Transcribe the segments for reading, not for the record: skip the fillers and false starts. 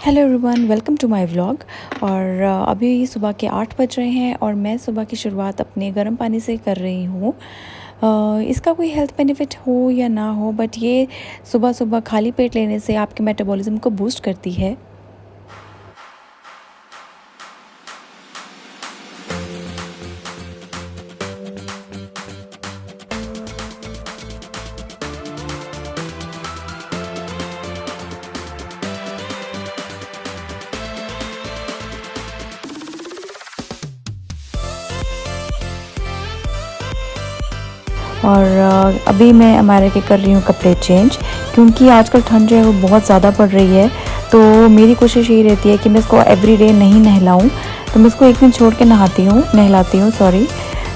Hello everyone, welcome to my vlog. और अभी सुबह के 8 बज रहे हैं और मैं सुबह की शुरुआत अपने गर्म पानी से कर रही हूँ। इसका कोई हेल्थ बेनिफिट हो या ना हो, बट ये सुबह सुबह खाली पेट लेने से आपके मेटाबॉलिज्म को बूस्ट करती है। और अभी मैं हमारे के कर रही हूँ कपड़े चेंज, क्योंकि आजकल ठंड जो है वो बहुत ज़्यादा पड़ रही है। तो मेरी कोशिश यही रहती है कि मैं इसको एवरीडे नहीं नहलाऊँ, तो मैं इसको एक दिन छोड़ के नहलाती हूँ सॉरी।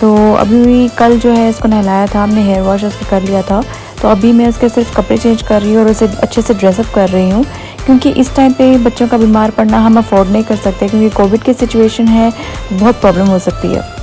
तो अभी कल जो है इसको नहलाया था, हमने हेयर वॉश उसके कर लिया था। तो अभी मैं इसके सिर्फ कपड़े चेंज कर रही हूँ और उसे अच्छे से ड्रेसअप कर रही हूँ, क्योंकि इस टाइम पे बच्चों का बीमार पड़ना हम अफोर्ड नहीं कर सकते, क्योंकि कोविड की सिचुएशन है, बहुत प्रॉब्लम हो सकती है।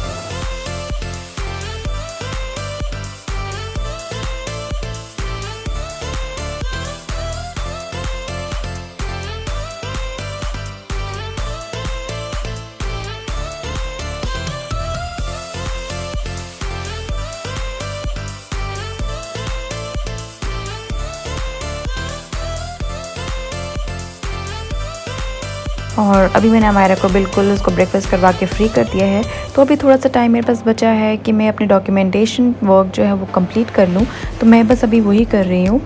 और अभी मैंने अमायरा को बिल्कुल उसको ब्रेकफास्ट करवा के फ्री कर दिया है। तो अभी थोड़ा सा टाइम मेरे पास बचा है कि मैं अपनी डॉक्यूमेंटेशन वर्क जो है वो कंप्लीट कर लूँ, तो मैं बस अभी वही कर रही हूँ।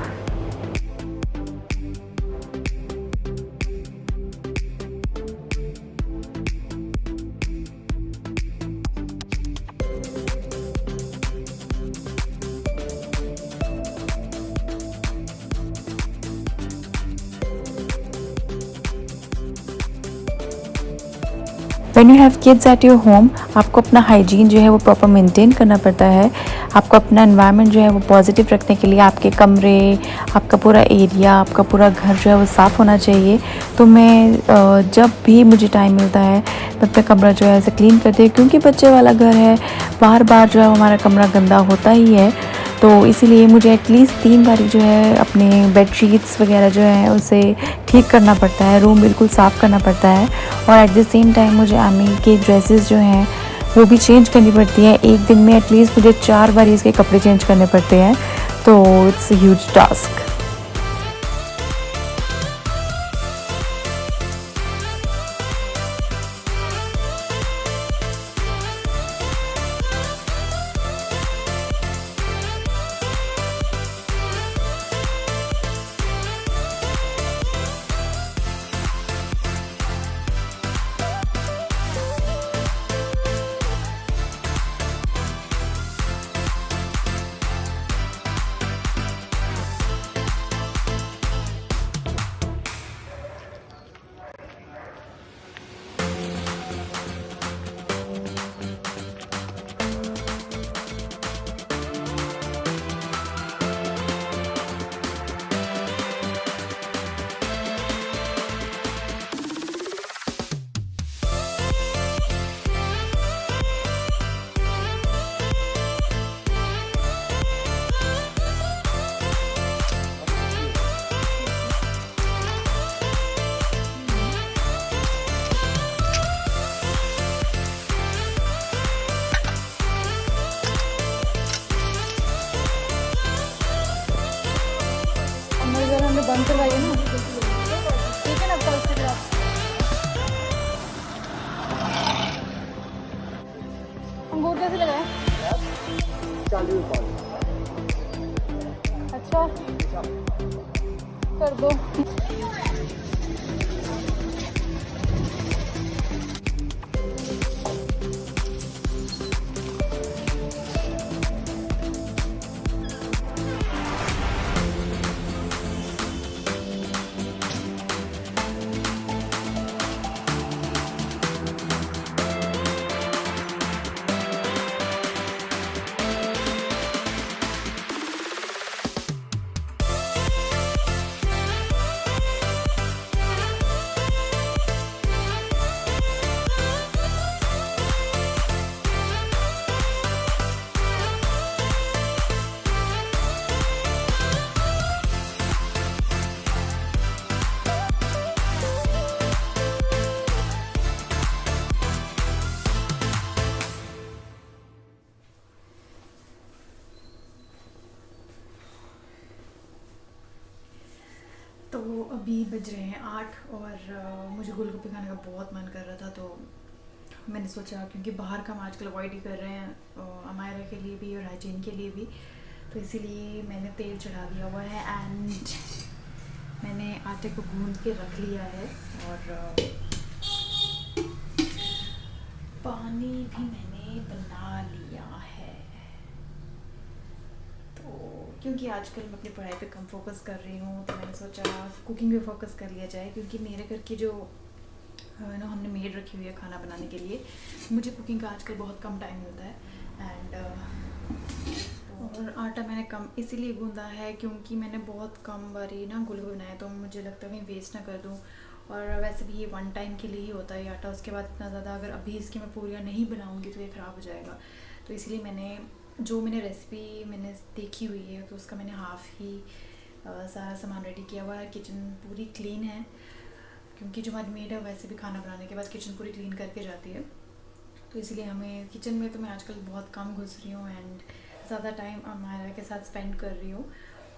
When you have kids at your home, आपको अपना हाइजीन जो है वो प्रॉपर मेंटेन करना पड़ता है। आपको अपना एनवायरनमेंट जो है वो पॉजिटिव रखने के लिए आपके कमरे, आपका पूरा एरिया, आपका पूरा घर जो है वो साफ़ होना चाहिए। तो मैं जब भी मुझे टाइम मिलता है मैं अपना कमरा जो है ऐसे क्लीन करती हूँ, क्योंकि बच्चे वाला घर है, बार बार जो है हमारा कमरा गंदा होता ही है। तो इसीलिए मुझे एटलीस्ट 3 बारी जो है अपने बेडशीट्स वगैरह जो है उसे ठीक करना पड़ता है, रूम बिल्कुल साफ़ करना पड़ता है। और एट द सेम टाइम मुझे आमी के ड्रेसेस जो हैं वो भी चेंज करनी पड़ती है। एक दिन में एटलीस्ट मुझे 4 बार इसके कपड़े चेंज करने पड़ते हैं, तो इट्स ह्यूज टास्क। हमने बंद करवाई है ना, ठीक है ना। कल से अंगूर कैसे लगाए? अच्छा कर दो। तो अभी बज रहे हैं 8 और मुझे गोलगप्पे खाने का बहुत मन कर रहा था, तो मैंने सोचा क्योंकि बाहर का हम आजकल अवॉइड ही कर रहे हैं अमायरा के लिए भी और हाइजीन के लिए भी, तो इसीलिए मैंने तेल चढ़ा दिया हुआ है एंड मैंने आटे को गूंद के रख लिया है और पानी भी मैंने बना लिया है। तो क्योंकि आजकल मैं अपनी पढ़ाई पे कम फोकस कर रही हूँ, तो मैंने सोचा कुकिंग पे फोकस कर लिया जाए, क्योंकि मेरे घर की जो ना हमने मेड रखी हुई है खाना बनाने के लिए, मुझे कुकिंग का आजकल बहुत कम टाइम मिलता है एंड और आटा मैंने कम इसीलिए गूंदा है क्योंकि मैंने बहुत कम बारी ना गोलगप्पे बनाए, तो मुझे लगता है कहीं वेस्ट ना कर दूँ। और वैसे भी ये वन टाइम के लिए ही होता है आटा, उसके बाद इतना ज़्यादा अगर अभी इसकी मैं पूरियाँ नहीं बनाऊँगी तो ये ख़राब हो जाएगा। तो इसलिए मैंने रेसिपी मैंने देखी हुई है, तो उसका मैंने हाफ़ ही सारा सामान रेडी किया हुआ है। किचन पूरी क्लीन है क्योंकि जो हमारी मेड है वैसे भी खाना बनाने के बाद किचन पूरी क्लीन करके जाती है, तो इसलिए हमें किचन में तो मैं आजकल बहुत कम घुस रही हूँ एंड ज़्यादा टाइम अमायरा के साथ स्पेंड कर रही हूँ।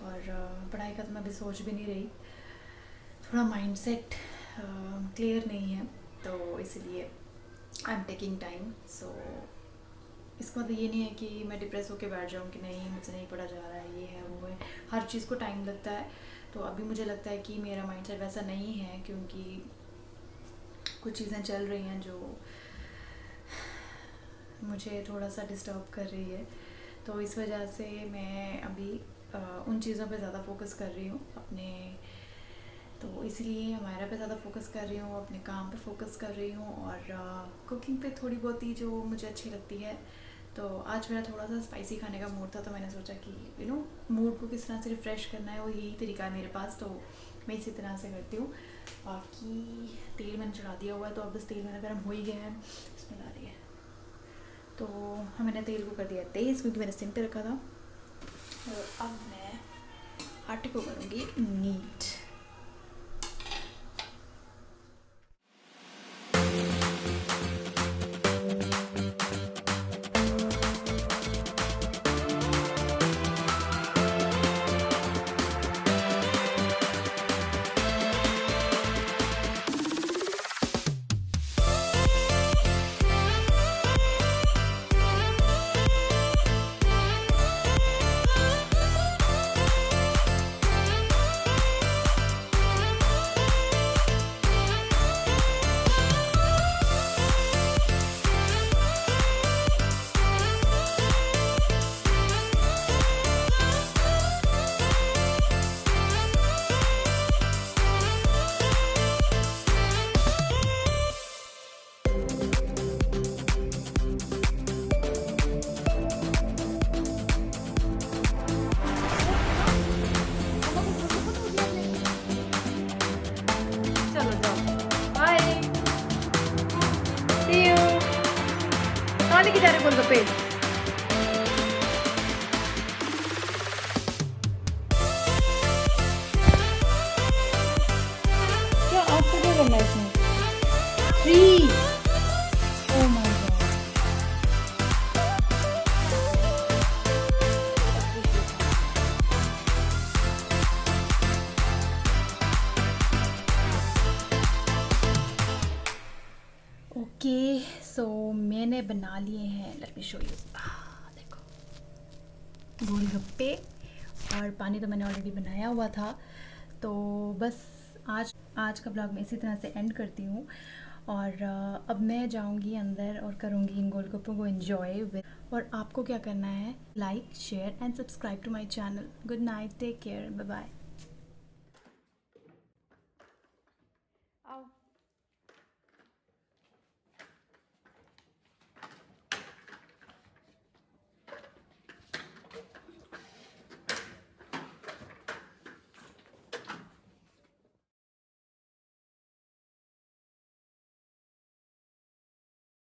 और पढ़ाई का तो मैं अभी सोच भी नहीं रही, थोड़ा माइंडसेट क्लियर नहीं है, तो इसलिए आई एम टेकिंग टाइम। सो इसका मतलब ये नहीं है कि मैं डिप्रेस होकर बैठ जाऊँ कि नहीं मुझसे नहीं पढ़ा जा रहा है, ये है वो है, हर चीज़ को टाइम लगता है। तो अभी मुझे लगता है कि मेरा माइंडसेट वैसा नहीं है, क्योंकि कुछ चीज़ें चल रही हैं जो मुझे थोड़ा सा डिस्टर्ब कर रही है, तो इस वजह से मैं अभी उन चीज़ों पे ज़्यादा फोकस कर रही हूँ अपने, तो इसलिए हमारा पे ज़्यादा फोकस कर रही हूँ, अपने काम पे फोकस कर रही हूँ और कुकिंग पे थोड़ी बहुत ही जो मुझे अच्छी लगती है। तो आज मेरा थोड़ा सा स्पाइसी खाने का मूड था, तो मैंने सोचा कि मूड को किस तरह से रिफ़्रेश करना है, वो यही तरीका है मेरे पास, तो मैं इसी तरह से करती हूँ। बाकी तेल मैंने चढ़ा दिया हुआ है, तो अब बस तेल मेरा गर्म हो ही गया है, इसमें ला रही है। तो मैंने तेल को कर दिया तेज़ क्योंकि मैंने सिम पे रखा था, और अब मैं आटे को करूँगी नीट। कहाँ लेके जा रहे गोलगप्पे? क्या आपको क्या करना है इसमें? Free. Oh my God. Okay, so मैंने बना लिए हैं, लेट मी शो यू। देखो गोलगप्पे, और पानी तो मैंने ऑलरेडी बनाया हुआ था। तो बस आज का ब्लॉग मैं इसी तरह से एंड करती हूँ, और अब मैं जाऊँगी अंदर और करूँगी इन गोलगप्पों को एंजॉय विद। और आपको क्या करना है, like share and subscribe to my channel. Good night, take care, bye bye.